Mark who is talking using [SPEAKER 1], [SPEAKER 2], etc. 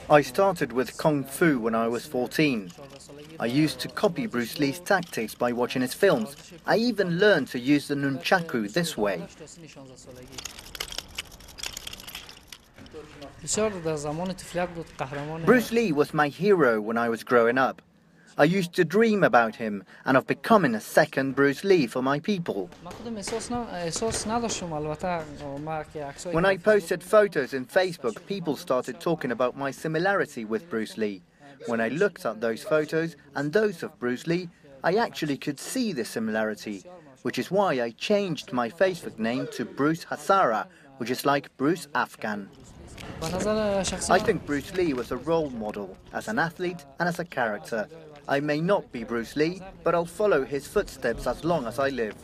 [SPEAKER 1] I started with Kung Fu when I was 14. I used to copy Bruce Lee's tactics by watching his films. I even learned to use the nunchaku this way. Bruce Lee was my hero when I was growing up. I used to dream about him and of becoming a second Bruce Lee for my people. When I posted photos in Facebook, people started talking about my similarity with Bruce Lee. When I looked at those photos and those of Bruce Lee, I actually could see the similarity, which is why I changed my Facebook name to Bruce Hazara, which is like Bruce Afghan. I think Bruce Lee was a role model, as an athlete and as a character. I may not be Bruce Lee, but I'll follow his footsteps as long as I live.